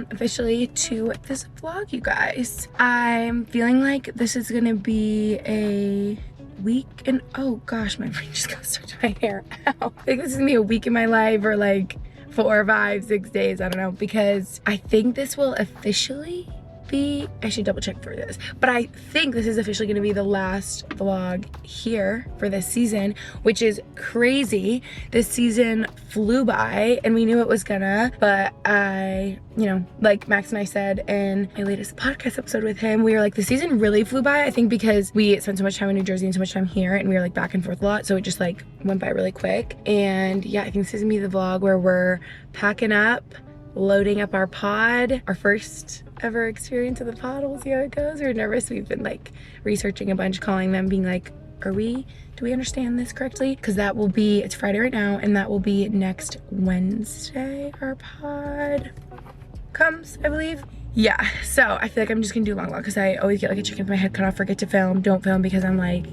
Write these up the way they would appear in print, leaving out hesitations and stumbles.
welcome officially to this vlog, you guys. I'm feeling like this is gonna be a week and oh gosh, my brain just got stuck to my hair. Ow. I think this is gonna be a week in my life or like 4, 5, 6 days, I don't know, because I think this will officially be, I should double check for this, but I think this is officially gonna be the last vlog here for this season, which is crazy. This season flew by and we knew it was gonna, but you know, like Max and I said in my latest podcast episode with him, we were like, the season really flew by, I think because we spent so much time in New Jersey and so much time here and we were like back and forth a lot, so it just like went by really quick. And yeah, I think this is gonna be the vlog where we're packing up, loading up our pod, our first ever experience of the pod. We'll see how it goes. We're nervous. We've been like researching a bunch, calling them, being like, do we understand this correctly? Because that will be, it's Friday right now, and that will be next Wednesday our pod comes, I believe. Yeah, so I feel like I'm just gonna do a long vlog because I always get like a chicken with my head cut off, forget to film, don't film because I'm like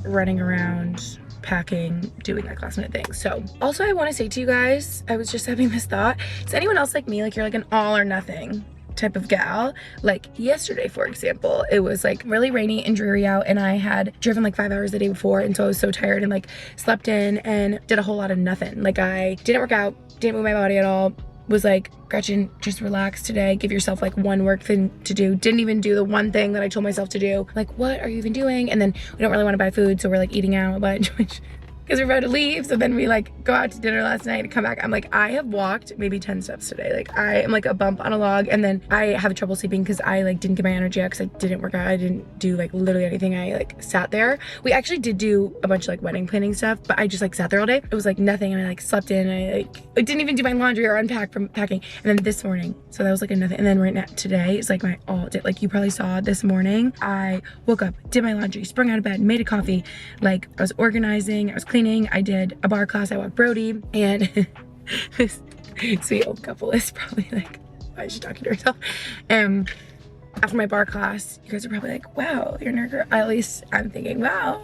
running around packing, doing like last minute things. So also I want to say to you guys, I was just having this thought, is anyone else like me, like you're like an all or nothing type of gal? Like yesterday, for example, it was like really rainy and dreary out and I had driven like 5 hours the day before, and so I was so tired and like slept in and did a whole lot of nothing. Like I didn't work out, didn't move my body at all, was like, Gretchen, just relax today, give yourself like one work thing to do. Didn't even do the one thing that I told myself to do. Like, what are you even doing? And then we don't really want to buy food, so we're like eating out a bunch, which because we're about to leave. So then we like go out to dinner last night and come back. I'm like, I have walked maybe 10 steps today. Like I am like a bump on a log, and then I have trouble sleeping because I like didn't get my energy out because I didn't work out. I didn't do like literally anything. I like sat there. We actually did do a bunch of like wedding planning stuff, but I just like sat there all day. It was like nothing, and I like slept in. I didn't even do my laundry or unpack from packing. And then this morning, so that was like a nothing. And then right now today is like my all day. Like you probably saw this morning, I woke up, did my laundry, sprung out of bed, made a coffee. Like I was organizing, I was cleaning, I did a bar class, I walked Brody, and this sweet old couple is probably like, why is she talking to herself? After my bar class, you guys are probably like, wow, you're a nerd girl. At least I'm thinking, wow,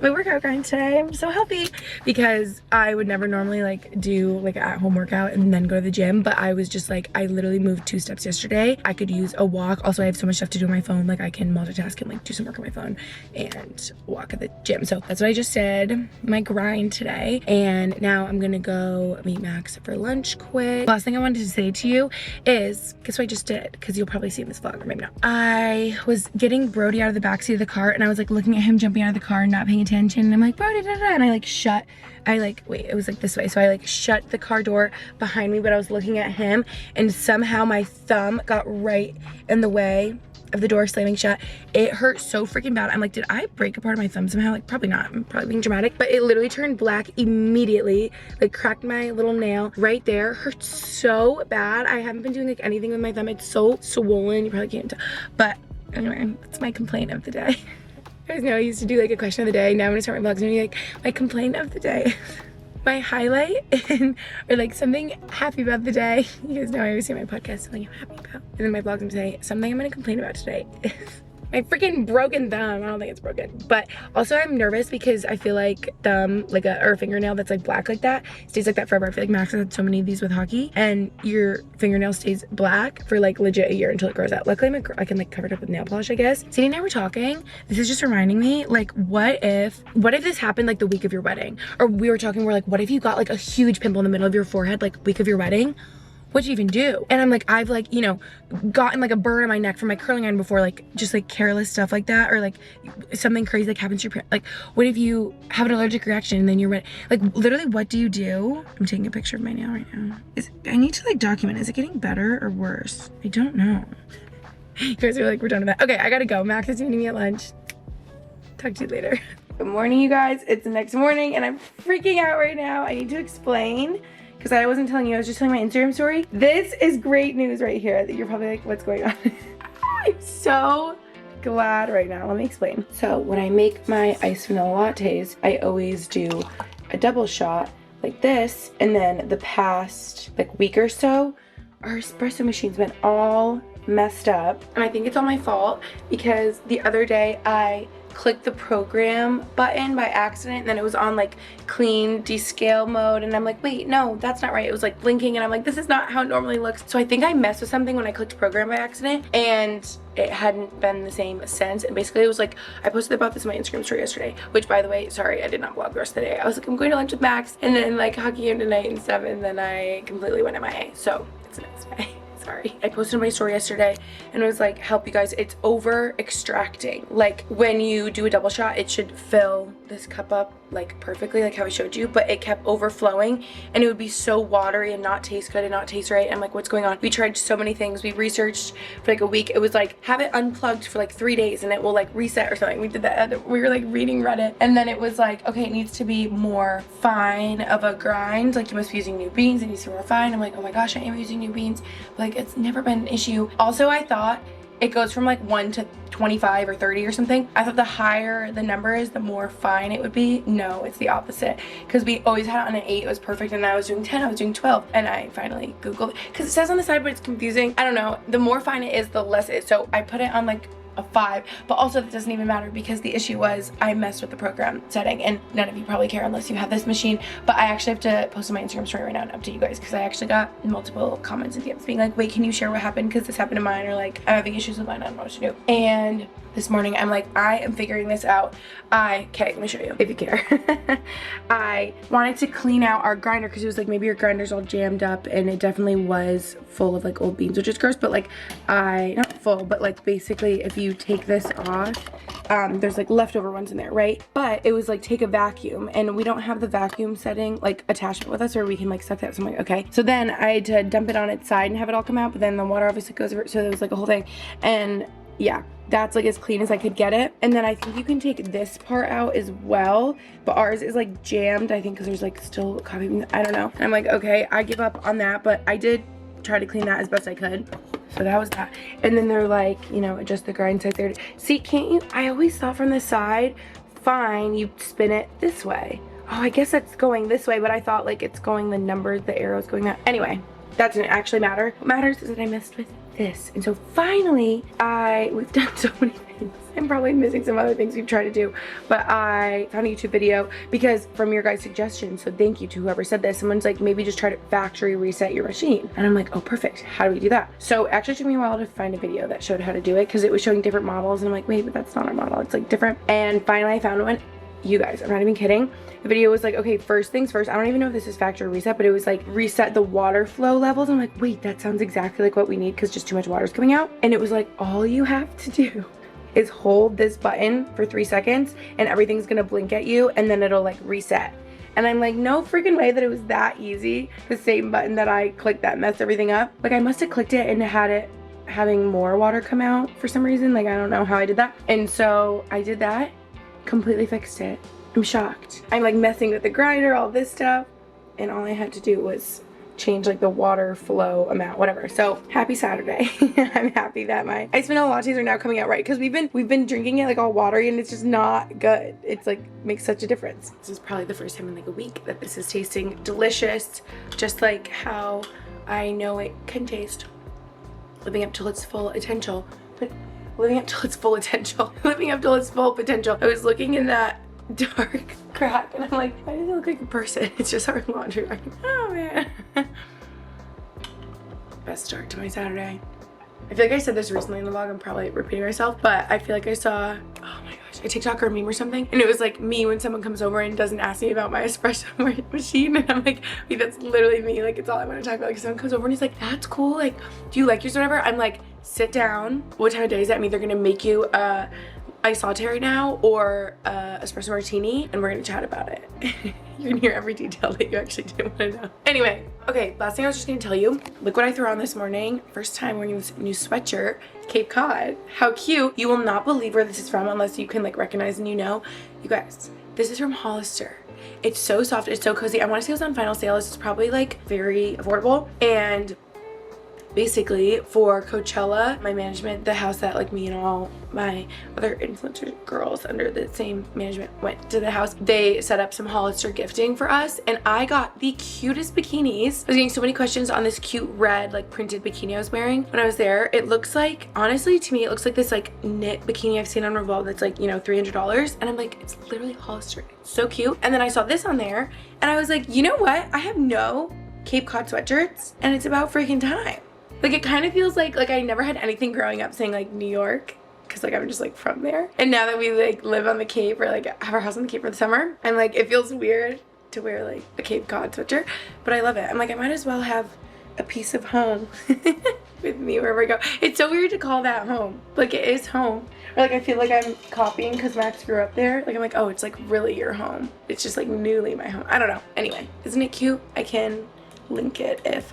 my workout grind today, I'm so healthy, because I would never normally like do like an at-home workout and then go to the gym, but I was just like, I literally moved 2 steps yesterday. I could use a walk. Also, I have so much stuff to do on my phone, like I can multitask and like do some work on my phone and walk at the gym. So that's what I just did, my grind today. And now I'm gonna go meet Max for lunch quick. Last thing I wanted to say to you is, guess what I just did? Because you'll probably see in this vlog, or maybe not. I was getting Brody out of the backseat of the car, and I was like looking at him jumping out of the car and not paying attention, and I'm like, Brody, da, da, da. And it was like this way, so I like shut the car door behind me, but I was looking at him, and somehow my thumb got right in the way of the door slamming shut. It hurt so freaking bad. I'm like, did I break a part of my thumb somehow? Like probably not, I'm probably being dramatic, but it literally turned black immediately, like cracked my little nail right there. Hurt so bad. I haven't been doing like anything with my thumb. It's so swollen, you probably can't tell, but anyway, that's my complaint of the day. You guys know I used to do like a question of the day. Now I'm gonna start my vlogs and be like, my complaint of the day. My highlight or like something happy about the day. You guys know I always say my podcast something I'm happy about. And then my vlogs I'm gonna say something I'm gonna complain about today. My freaking broken thumb. I don't think it's broken, but also I'm nervous because I feel like thumb, like or a fingernail that's like black like that stays like that forever. I feel like Max has had so many of these with hockey, and your fingernail stays black for like legit a year until it grows out. Luckily I can like cover it up with nail polish, I guess. Sadie and I were talking, this is just reminding me, like what if this happened like the week of your wedding? Or we were talking, we're like, what if you got like a huge pimple in the middle of your forehead like week of your wedding? What'd you even do? And I'm like, I've like, you know, gotten like a burn on my neck from my curling iron before, like just like careless stuff like that, or like something crazy like happens to your parents. Like what if you have an allergic reaction and then you're ready? Like literally, what do you do? I'm taking a picture of my nail right now. I need to like document, is it getting better or worse? I don't know. You guys are like, we're done with that. Okay, I gotta go. Max is meeting me at lunch. Talk to you later. Good morning, you guys. It's the next morning and I'm freaking out right now. I need to explain, because I wasn't telling you, I was just telling my Instagram story. This is great news right here that you're probably like, what's going on? I'm so glad right now. Let me explain. So when I make my iced vanilla lattes, I always do a double shot like this, and then the past like week or so, our espresso machine's been all messed up, and I think it's all my fault because the other day I clicked the program button by accident, and then it was on like clean descale mode, and I'm like, wait, no, that's not right. It was like blinking, and I'm like, this is not how it normally looks. So I think I messed with something when I clicked program by accident, and it hadn't been the same since. And basically it was like, I posted about this on my Instagram story yesterday, which, by the way, sorry, I did not vlog the rest of the day. I was like, I'm going to lunch with Max and then like hockey game tonight and stuff, and then I completely went MIA. So it's the next day. Sorry. I posted my story yesterday and it was like, help you guys, it's over extracting. Like when you do a double shot, it should fill this cup up like perfectly, like how I showed you, but it kept overflowing and it would be so watery and not taste good and not taste right. I'm like, what's going on? We tried so many things. We researched for like a week. It was like, have it unplugged for like 3 days and it will like reset or something. We did that. We were like reading Reddit, and then it was like, okay, it needs to be more fine of a grind. Like you must be using new beans. It needs to be more fine. I'm like, oh my gosh, I am using new beans. But, like, it's never been an issue. Also, I thought it goes from like 1 to 25 or 30 or something. I thought the higher the number is, the more fine it would be. No, it's the opposite, because we always had it on an 8. It was perfect, and I was doing 10, I was doing 12, and I finally Googled it because it says on the side, but it's confusing. I don't know. The more fine it is, the less it is. So I put it on like a 5, but also that doesn't even matter because the issue was I messed with the program setting, and none of you probably care unless you have this machine. But I actually have to post on my Instagram story right now and update you guys, because I actually got multiple comments and DMs being like, wait, can you share what happened, because this happened to mine, or like I'm having issues with mine, I don't know what to do. And this morning I'm like, I am figuring this out. Okay, let me show you if you care. I wanted to clean out our grinder because it was like, maybe your grinder's all jammed up, and it definitely was full of like old beans, which is gross, but like not full, but like basically if you take this off, there's like leftover ones in there, right? But it was like, take a vacuum, and we don't have the vacuum setting like attachment with us, or we can like suck that. So I'm like, okay. So then I had to dump it on its side and have it all come out, but then the water obviously goes over it, so there was like a whole thing. And yeah, that's like as clean as I could get it. And then I think you can take this part out as well, but ours is like jammed, I think, because there's like still coffee beans, I don't know. And I'm like, okay, I give up on that, but I did try to clean that as best I could. So that was that. And then they're like, you know, adjust the grind size there. See, can't you? I always thought from the side, fine, you spin it this way. Oh, I guess it's going this way, but I thought like it's going the numbers, the arrow's going that. Anyway, that didn't actually matter. What matters is that I messed with this. And so finally, we've done so many things. I'm probably missing some other things we've tried to do, but I found a YouTube video because from your guys' suggestions, so thank you to whoever said this. Someone's like, maybe just try to factory reset your machine. And I'm like, oh, perfect. How do we do that? So it actually took me a while to find a video that showed how to do it, because it was showing different models, and I'm like, wait, but that's not our model. It's like different. And finally I found one. You guys, I'm not even kidding. The video was like, okay, first things first. I don't even know if this is factory reset, but it was like reset the water flow levels. I'm like, wait, that sounds exactly like what we need, because just too much water is coming out. And it was like, all you have to do is hold this button for 3 seconds and everything's gonna blink at you, and then it'll like reset. And I'm like, no freaking way that it was that easy. The same button that I clicked that messed everything up. Like I must have clicked it and had it having more water come out for some reason. Like I don't know how I did that. And so I did that, completely fixed it. I'm shocked. I'm like messing with the grinder, all this stuff, and all I had to do was change like the water flow amount, whatever. So happy Saturday. I'm happy that my iced vanilla lattes are now coming out right, because we've been drinking it like all watery, and it's just not good. It's like makes such a difference. This is probably the first time in like a week that this is tasting delicious, just like how I know it can taste, living up to its full potential. Living up to its full potential. Living up to its full potential. I was looking in that dark crack and I'm like, why does it look like a person? It's just our laundry. Like, oh man. Best start to my Saturday. I feel like I said this recently in the vlog, I'm probably repeating myself, but I feel like I saw, oh my gosh, a TikTok or a meme or something, and it was like me when someone comes over and doesn't ask me about my espresso machine, and I'm like, wait, that's literally me, like it's all I want to talk about. Like someone comes over and he's like, that's cool, like do you like yours or whatever? I'm like, sit down, what time of day is that? I'm either gonna make you iced latte right now or espresso martini, and we're gonna chat about it. You're gonna hear every detail that you actually do want to know. Anyway, okay, last thing I was just gonna tell you, look what I threw on this morning. First time wearing this new sweatshirt, Cape Cod. How cute. You will not believe where this is from unless you can like recognize and you know. You guys, this is from Hollister. It's so soft, it's so cozy. I want to say it was on final sale. This is probably like very affordable, and basically for Coachella, my management, the house that like me and all my other influencer girls under the same management went to the house, they set up some Hollister gifting for us, and I got the cutest bikinis. I was getting so many questions on this cute red like printed bikini I was wearing when I was there. It looks like, honestly to me, it looks like this like knit bikini I've seen on Revolve that's like, you know, $300, and I'm like, it's literally Hollister. It's so cute. And then I saw this on there and I was like, you know what, I have no Cape Cod sweatshirts and it's about freaking time. Like it kind of feels like I never had anything growing up saying like New York, because like I'm just like from there, and now that we like live on the Cape or like have our house on the Cape for the summer, I'm like, it feels weird to wear like a Cape Cod sweatshirt, but I love it. I'm like, I might as well have a piece of home with me wherever I go. It's so weird to call that home. Like it is home. Or like I feel like I'm copying because Max grew up there. Like I'm like, oh, it's like really your home. It's just like newly my home. I don't know. Anyway, isn't it cute? I can link it if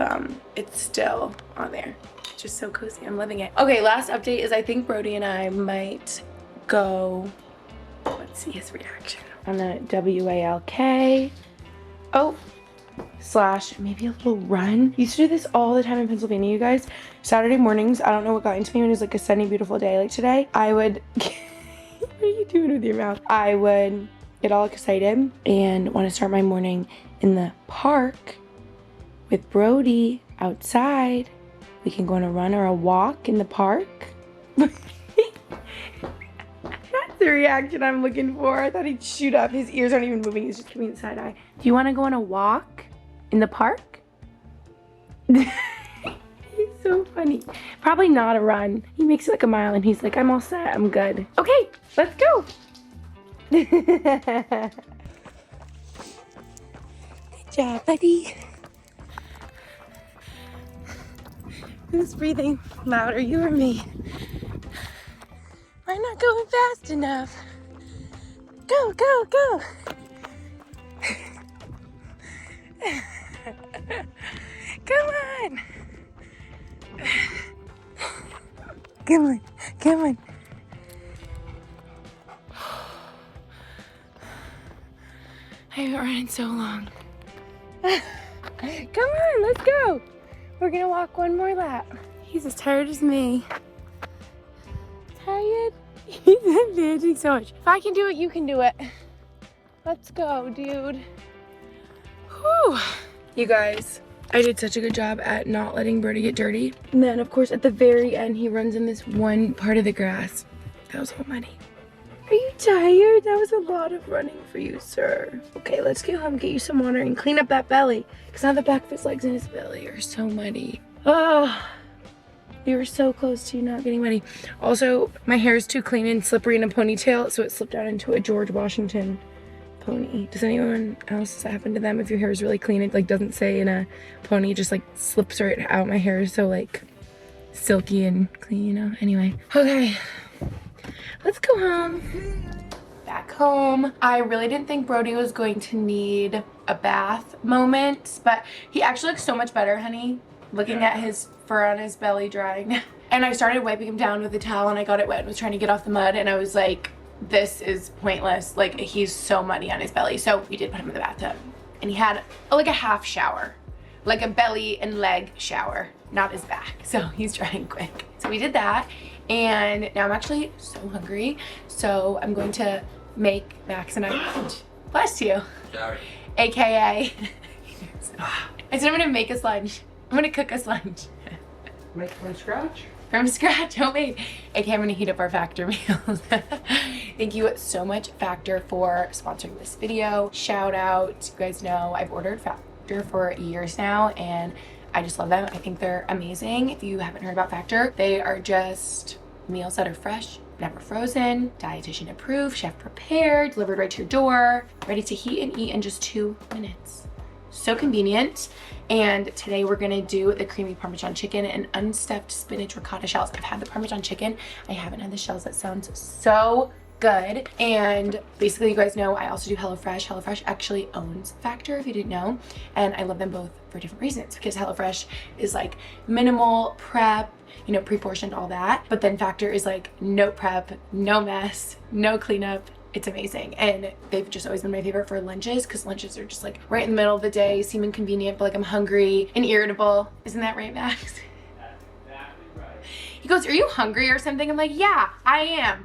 it's still on there. It's just so cozy. I'm loving it. Okay, last update is I think Brody and I might go, let's see his reaction on a WALK. Oh, / maybe a little run. Used to do this all the time in Pennsylvania, you guys. Saturday mornings, I don't know what got into me when it was like a sunny, beautiful day like today. I would, what are you doing with your mouth? I would get all excited and want to start my morning in the park with Brody outside. We can go on a run or a walk in the park. That's the reaction I'm looking for. I thought he'd shoot up. His ears aren't even moving. He's just giving me the side eye. Do you want to go on a walk in the park? He's so funny. Probably not a run. He makes it like a mile and he's like, I'm all set. I'm good. Okay, let's go. Good job, buddy. Who's breathing louder, you or me? I'm not going fast enough. Go, go, go. Come on. Come on, come on. I haven't run in so long. Come on, let's go. We're gonna walk one more lap. He's as tired as me. Tired? He's advancing so much. If I can do it, you can do it. Let's go, dude. Whew. You guys, I did such a good job at not letting Brody get dirty. And then, of course, at the very end, he runs in this one part of the grass that was all muddy. Are you tired? That was a lot of running for you, sir. Okay, let's go home, get you some water, and clean up that belly. Because now the back of his legs and his belly are so muddy. Oh, we were so close to not getting muddy. Also, my hair is too clean and slippery in a ponytail, so it slipped down into a George Washington pony. Does anyone else happen to them? If your hair is really clean, it like doesn't stay in a pony, it just like slips right out. My hair is so like silky and clean, you know? Anyway, okay. Let's go home. Back home. I really didn't think Brody was going to need a bath moment, but he actually looks so much better, honey. Looking at his fur on his belly drying. And I started wiping him down with a towel and I got it wet and was trying to get off the mud, and I was like, this is pointless. Like, he's so muddy on his belly. So we did put him in the bathtub and he had like a half shower, like a belly and leg shower, not his back. So he's drying quick. So we did that. And now I'm actually so hungry, so I'm going to make Max and I lunch. Bless you. Sorry. AKA, I said I'm gonna make us lunch. I'm gonna cook us lunch. Make from scratch? From scratch, homemade. AKA I'm gonna heat up our Factor meals. Thank you so much, Factor, for sponsoring this video. Shout out, you guys know I've ordered Factor for years now, and I just love them. I think they're amazing. If you haven't heard about Factor, they are just meals that are fresh, never frozen, dietitian approved, chef prepared, delivered right to your door, ready to heat and eat in just 2 minutes. So convenient. And today we're gonna do the creamy Parmesan chicken and unstuffed spinach ricotta shells. I've had the Parmesan chicken, I haven't had the shells. That sounds so good. And basically, you guys know I also do HelloFresh. HelloFresh actually owns Factor, if you didn't know, and I love them both for different reasons, because HelloFresh is like minimal prep, you know, pre-portioned, all that, but then Factor is like no prep, no mess, no cleanup. It's amazing. And they've just always been my favorite for lunches, because lunches are just like right in the middle of the day, seem inconvenient, but like I'm hungry and irritable. Isn't that right, Max? He goes, are you hungry or something? I'm like, yeah, I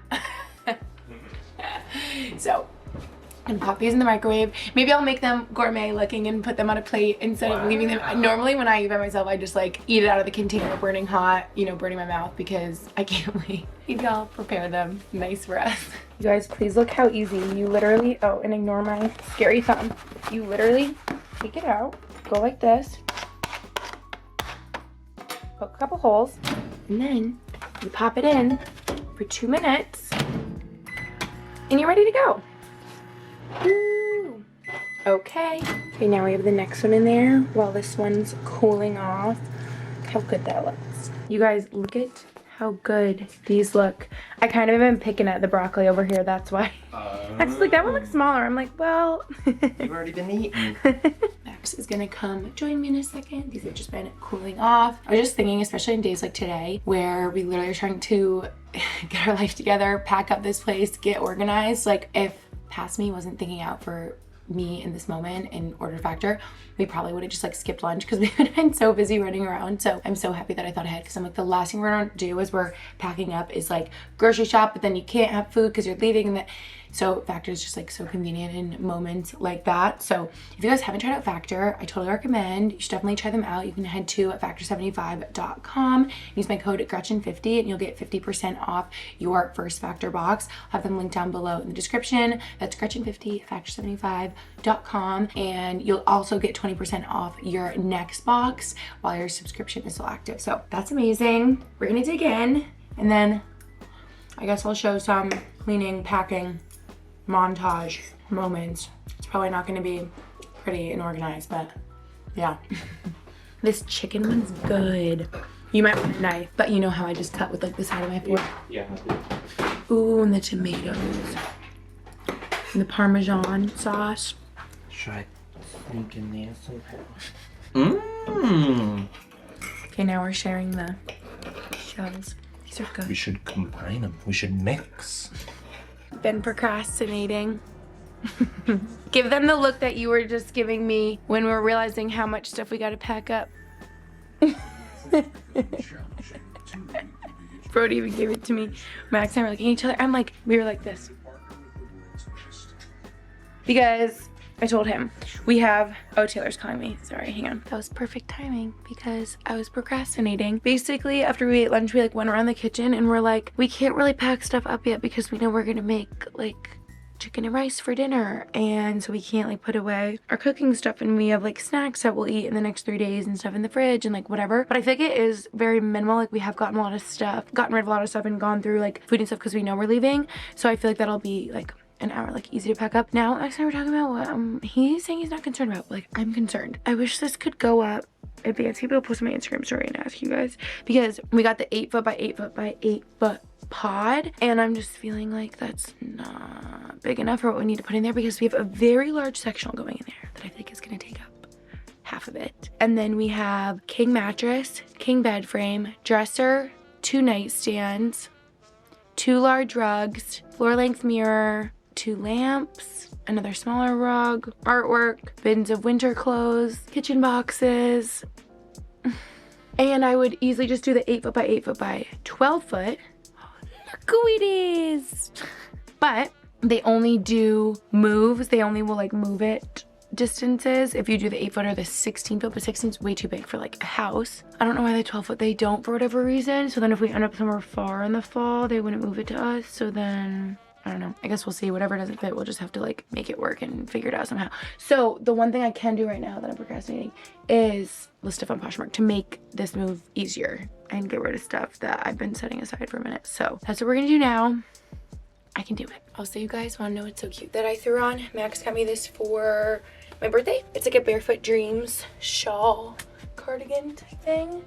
am. So I'm gonna pop these in the microwave. Maybe I'll make them gourmet looking and put them on a plate instead of leaving them. Normally when I eat by myself, I just like eat it out of the container, burning hot, you know, burning my mouth because I can't wait. Maybe I'll prepare them nice for us. You guys, please look how easy. You literally, oh, and ignore my scary thumb. You literally take it out, go like this, poke a couple holes, and then you pop it in for 2 minutes, and you're ready to go. Woo. Okay, now we have the next one in there while this one's cooling off. Look how good that looks. You guys, look at how good these look. I kind of been picking at the broccoli over here, that's why. I was like, that one looks smaller. I'm like, well. You've already been eating. Max is gonna come join me in a second. These have just been cooling off. I was just thinking, especially in days like today, where we literally are trying to get our life together, pack up this place, get organized. Like, if past me wasn't thinking out for me in this moment in order factor, we probably would have just like skipped lunch because we've been so busy running around. So I'm so happy that I thought ahead because I'm like, the last thing we're gonna do as we're packing up is like grocery shop, but then you can't have food because you're leaving, and that. So Factor is just like so convenient in moments like that. So if you guys haven't tried out Factor, I totally recommend. You should definitely try them out. You can head to factor75.com, use my code Gretchen50 and you'll get 50% off your first Factor box. I'll have them linked down below in the description. That's Gretchen50, factor75.com, and you'll also get 20% off your next box while your subscription is still active. So that's amazing. We're gonna dig in, and then I guess I'll show some cleaning, packing, montage moments. It's probably not going to be pretty and organized, but yeah. This chicken one's good. You might want a knife, but you know how I just cut with like the side of my fork? Yeah. Ooh, and the tomatoes. And the Parmesan sauce. Should I sneak in there somehow? Mmm. Okay, now we're sharing the shells. These are good. We should combine them. We should mix. Been procrastinating. Give them the look that you were just giving me when we were realizing how much stuff we got to pack up. Brody even gave it to me. Max and I were looking at each other. I'm like, we were like this. Because I told him we have, oh, Taylor's calling me. Sorry, hang on. That was perfect timing because I was procrastinating. Basically, after we ate lunch, we like went around the kitchen and we're like, we can't really pack stuff up yet because we know we're gonna make like chicken and rice for dinner, and so we can't like put away our cooking stuff, and we have like snacks that we'll eat in the next 3 days and stuff in the fridge and like whatever. But I think it is very minimal. Like, we have gotten rid of a lot of stuff and gone through like food and stuff because we know we're leaving. So I feel like that'll be like an hour, like easy to pack up. Now Max and I were talking about what he's saying he's not concerned about. Like, I'm concerned. I wish this could go up advanced. Maybe I'll post my Instagram story and ask you guys, because we got the 8-foot by 8-foot by 8-foot pod, and I'm just feeling like that's not big enough for what we need to put in there, because we have a very large sectional going in there that I think is going to take up half of it. And then we have king mattress, king bed frame, dresser, 2 nightstands, 2 large rugs, floor length mirror, 2 lamps, another smaller rug, artwork, bins of winter clothes, kitchen boxes. And I would easily just do the 8-foot by 8-foot by 12-foot. Look who it is. But they only do moves. They only will like move it distances if you do the 8-foot or the 16-foot, but 16 is way too big for like a house. I don't know why the 12-foot they don't for whatever reason. So then if we end up somewhere far in the fall, they wouldn't move it to us. So then I don't know. I guess we'll see. Whatever doesn't fit, we'll just have to like make it work and figure it out somehow. So the one thing I can do right now that I'm procrastinating is list stuff on Poshmark to make this move easier and get rid of stuff that I've been setting aside for a minute. So that's what we're gonna do now. I can do it. Also, you guys wanna know what's so cute that I threw on? Max got me this for my birthday. It's like a Barefoot Dreams shawl cardigan type thing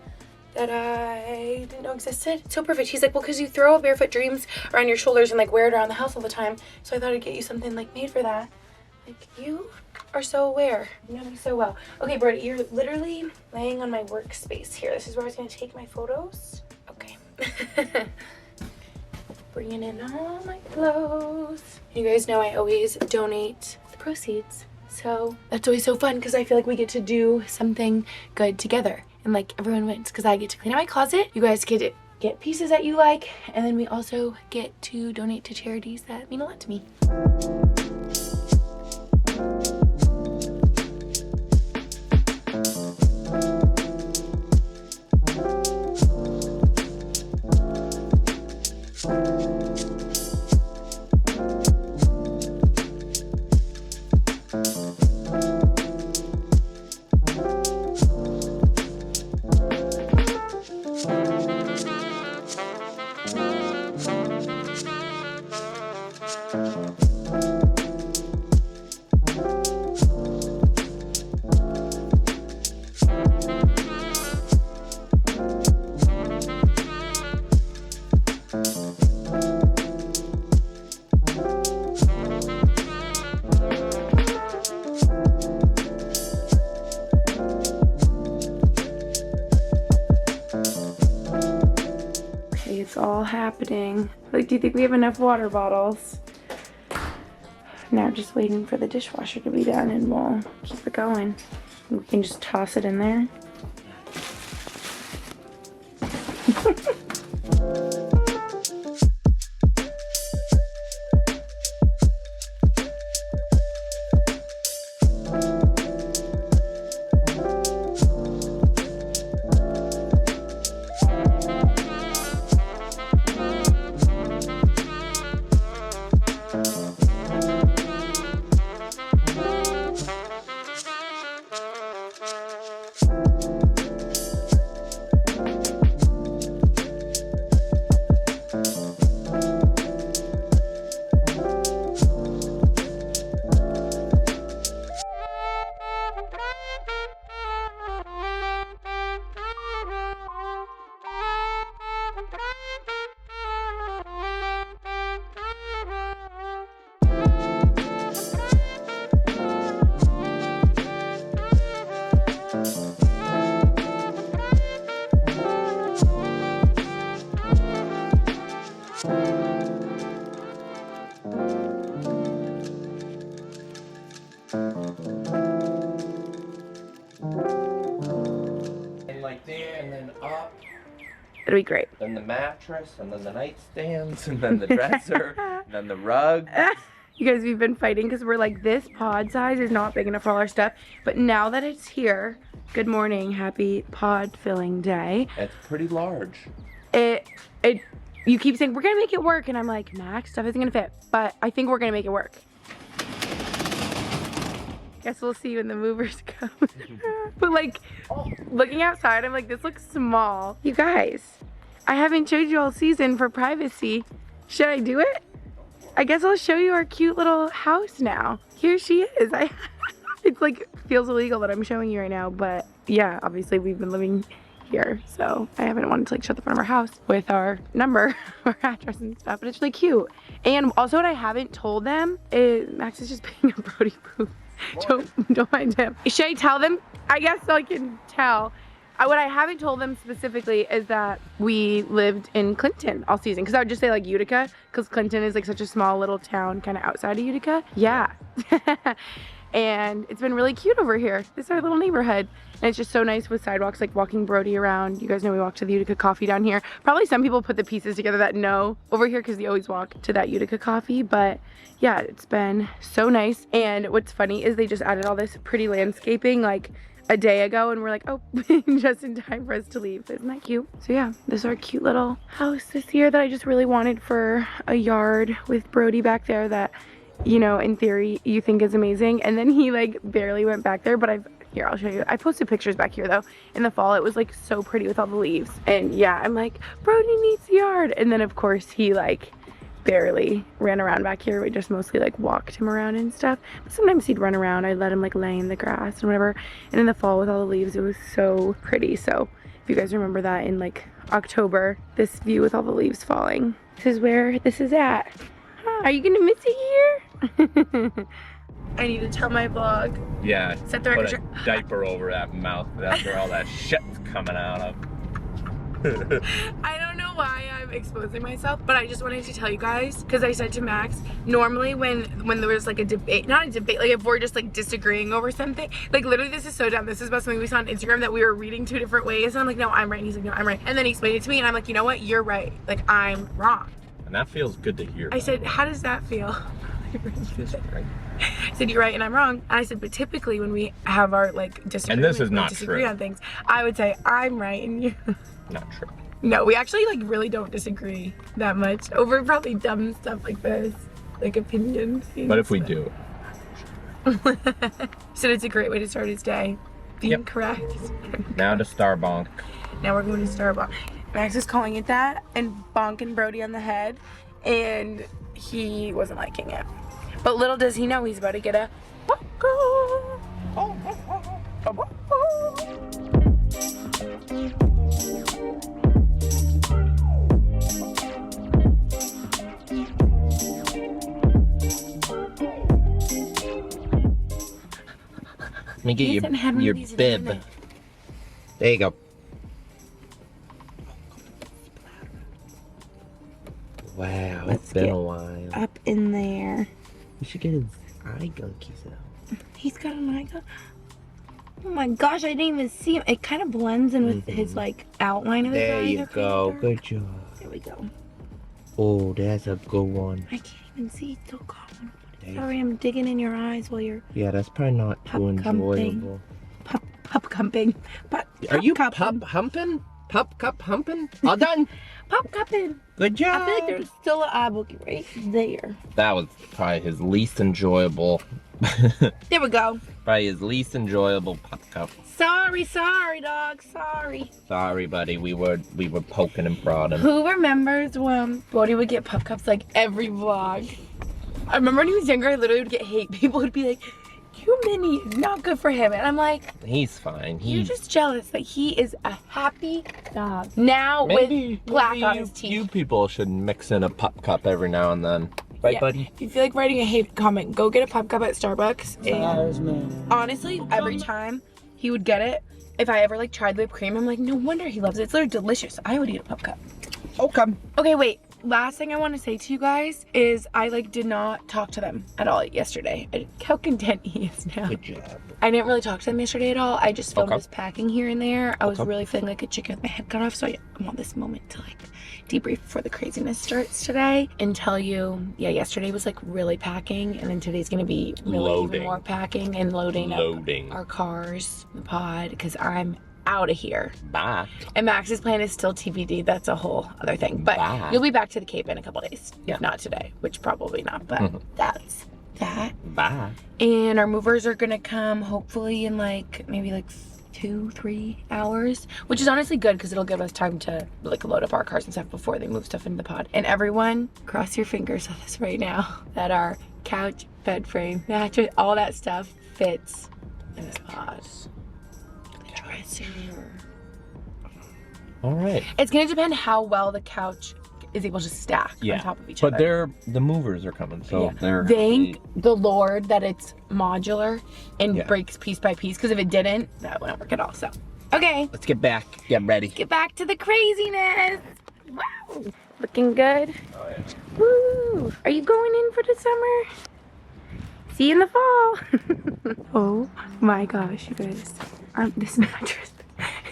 that I didn't know existed. So perfect. He's like, well, because you throw a Barefoot Dreams around your shoulders and like wear it around the house all the time, so I thought I'd get you something like made for that. Like, you are so aware. You know me so well. Okay, Brody, you're literally laying on my workspace here. This is where I was gonna take my photos. Okay. Bringing in all my clothes. You guys know I always donate the proceeds. So that's always so fun because I feel like we get to do something good together. And like everyone wins because I get to clean out my closet. You guys get get pieces that you like, and then we also get to donate to charities that mean a lot to me. It's all happening. Like, do you think we have enough water bottles? Now just waiting for the dishwasher to be done and we'll keep it going. We can just toss it in there. Like there and then up. It'll be great. Then the mattress, and then the nightstands, and then the dresser, and then the rug. You guys, we've been fighting because we're like, this pod size is not big enough for all our stuff. But now that it's here, good morning, happy pod filling day. It's pretty large. You keep saying, we're gonna make it work. And I'm like, Max, stuff isn't gonna fit. But I think we're gonna make it work. Guess we'll see when the movers come. But like, looking outside, I'm like, this looks small. You guys, I haven't showed you all season for privacy. Should I do it? I guess I'll show you our cute little house now. Here she is. It's like, feels illegal that I'm showing you right now, but yeah, obviously we've been living here, so I haven't wanted to like shut the front of our house with our number, our address and stuff, but it's really cute. And also what I haven't told them is, Max is just being a Brody poop. Don't mind him. Should I tell them? I guess I can tell. What I haven't told them specifically is that we lived in Clinton all season. Because I would just say like Utica, because Clinton is like such a small little town kind of outside of Utica. Yeah. And it's been really cute over here. This is our little neighborhood. And it's just so nice with sidewalks, like walking Brody around. You guys know we walk to the Utica Coffee down here. Probably some people put the pieces together that know over here because they always walk to that Utica Coffee. But yeah, it's been so nice. And what's funny is they just added all this pretty landscaping like a day ago, and we're like, oh, just in time for us to leave. Isn't that cute? So yeah, this is our cute little house this year that I just really wanted for a yard with Brody back there that, you know, in theory you think is amazing. And then he like barely went back there, but here, I'll show you. I posted pictures back here though. In the fall, it was like so pretty with all the leaves. And yeah, I'm like, Brody needs the yard. And then of course he like barely ran around back here. We just mostly like walked him around and stuff. But sometimes he'd run around. I'd let him like lay in the grass and whatever. And in the fall with all the leaves, it was so pretty. So if you guys remember that in like October, this view with all the leaves falling, this is where this is at. Are you gonna miss it here? I need to tell my vlog. Yeah, set the record. put a diaper over that mouth. That's where all that shit's coming out of. I don't know why I'm exposing myself, but I just wanted to tell you guys, because I said to Max, normally when there was like a debate, not a debate, like if we're just like disagreeing over something, like literally this is so dumb. This is about something we saw on Instagram that we were reading 2 different ways, and I'm like, no, I'm right, and he's like, no, I'm right. And then he explained it to me, and I'm like, you know what, you're right, like I'm wrong. And that feels good to hear. I said, how does that feel? I said, you're right and I'm wrong. And I said, but typically when we have our like disagreements, and this is not disagree true on things, I would say I'm right and you. Not true. No, we actually like really don't disagree that much over probably dumb stuff like this, like opinions. But if we do. So it's a great way to start his day. Being correct. Now to Starbonk. Now we're going to Starbucks. Max is calling it that and bonking Brody on the head, and he wasn't liking it. But little does he know he's about to get a Let me get your bib. There you go. Wow, it's been a while. Up in there. We should get his eye gunkies out. He's got an eye gun. Oh my gosh, I didn't even see him. It kind of blends in with his like outline of his eye. There you go. Good job. There we go. Oh, that's a good one. I can't even see. It's so cold. Sorry, I'm digging in your eyes while you're. Yeah, that's probably not too enjoyable. Pup cupping. Are you pup humping? Pup cup humping? All done. Pup cupping. Good job. I feel like there's still an eye book right there. That was probably his least enjoyable. There we go. Probably his least enjoyable pup cup. Sorry, dog. Sorry. Sorry, buddy. We were poking and prodding. Who remembers when Brody would get pup cups like every vlog? I remember when he was younger, I literally would get hate. People would be like, "You mini is not good for him," and I'm like, he's fine. You're just jealous that he is a happy dog. Now with black on his teeth. You people should mix in a pup cup every now and then. Right, buddy? If you feel like writing a hate comment, go get a pup cup at Starbucks. And honestly, every time he would get it, if I ever like tried whipped cream, I'm like, no wonder he loves it. It's literally delicious. I would eat a pup cup. Okay, wait. Last thing I want to say to you guys is I like did not talk to them at all yesterday. How content he is now. Good job. I didn't really talk to them yesterday at all. I just filmed us packing here and there. I was really feeling like a chicken with my head cut off, so I want this moment to like debrief before the craziness starts today and tell you, yeah, yesterday was like really packing, and then today's gonna be really even more packing and loading up our cars, the pod, because I'm out of here. Bye. And Max's plan is still TBD. That's a whole other thing. But you'll be back to the Cape in a couple days. Yeah. If not today, which probably not, but that's that. Bye. And our movers are gonna come hopefully in like maybe like 2-3 hours, which is honestly good because it'll give us time to like load up our cars and stuff before they move stuff into the pod. And everyone, cross your fingers on this right now, that our couch, bed frame, mattress, all that stuff fits in this pod. All right. It's gonna depend how well the couch is able to stack on top of each other. But the movers are coming, so they're. Thank the Lord that it's modular and breaks piece by piece, because if it didn't, that wouldn't work at all. So, okay. Let's get back. Get ready. Get back to the craziness. Wow. Looking good. Oh, yeah. Woo. Are you going in for the summer? See you in the fall. Oh my gosh, you guys. This mattress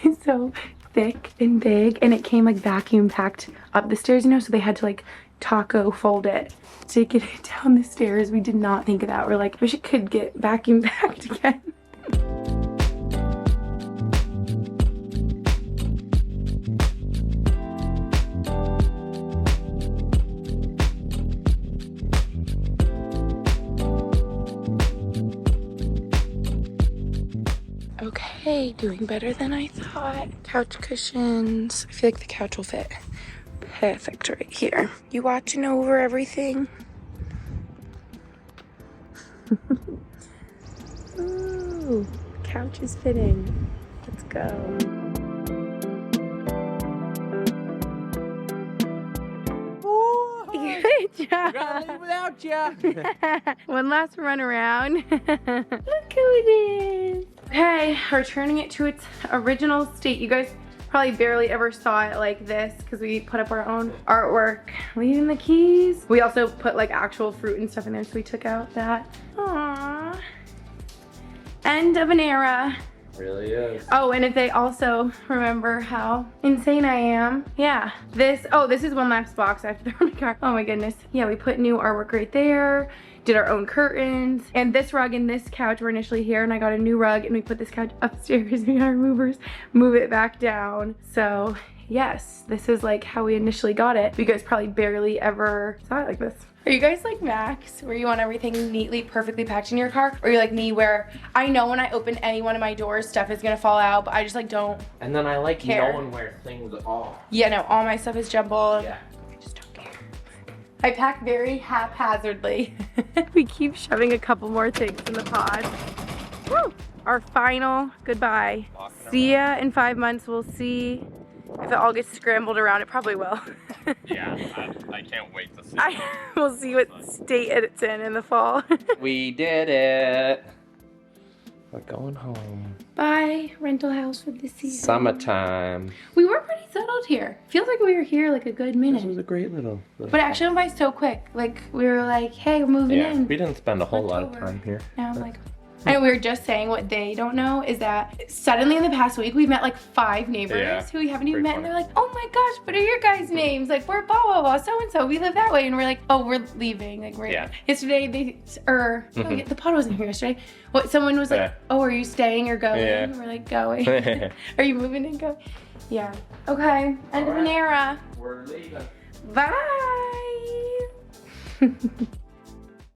is so thick and big, and it came like vacuum packed up the stairs, you know, so they had to like taco fold it to get it down the stairs. We did not think of that. We're like, I wish it could get vacuum packed again. Okay, doing better than I thought. Couch cushions. I feel like the couch will fit perfect right here. You watching over everything? Ooh, couch is fitting. Let's go. Good job. Gotta leave without ya. One last run around. Look who it is. Okay, returning it to its original state. You guys Probably barely ever saw it like this because we put up our own artwork. Leaving the keys. We also put like actual fruit and stuff in there, so we took out that. Aww. End of an era. Really is. Oh, and if they also remember how insane I am. Yeah. This is one last box I have to throw in my car. Oh my goodness. Yeah, we put new artwork right there. Did our own curtains. And this rug and this couch were initially here, and I got a new rug and we put this couch upstairs. We got our movers, move it back down. So yes, this is like how we initially got it. You guys probably barely ever saw it like this. Are you guys like Max, where you want everything neatly, perfectly packed in your car? Or are you like me, where I know when I open any one of my doors, stuff is gonna fall out, but I just like don't And then I like care. knowing where things are. Yeah, no, all my stuff is jumbled. Yeah. I just don't care. I pack very haphazardly. We keep shoving a couple more things in the pod. Woo! Our final goodbye. See ya in 5 months. We'll see if it all gets scrambled around. It probably will. Yeah, I can't wait to see. We'll see what state it's in the fall. We did it. We're going home. Bye, rental house with the sea. Summertime. We were pretty settled here. Feels like we were here like a good minute. This was a great little But it actually went by so quick. Like we were like, hey, we're moving in. We didn't spend a whole lot of October. time here. Now I'm like, I know we were just saying what they don't know is that suddenly in the past week we've met like 5 neighbors who we haven't even met, and they're like, oh my gosh, what are your guys' names? Like, we're blah blah blah, so and so, we live that way, and we're like, oh, we're leaving. Like, yesterday the pod wasn't here yesterday. What someone was like, oh, are you staying or going? And we're like, going. Are you moving and going? Yeah. Okay. End of an era. We're leaving. Bye.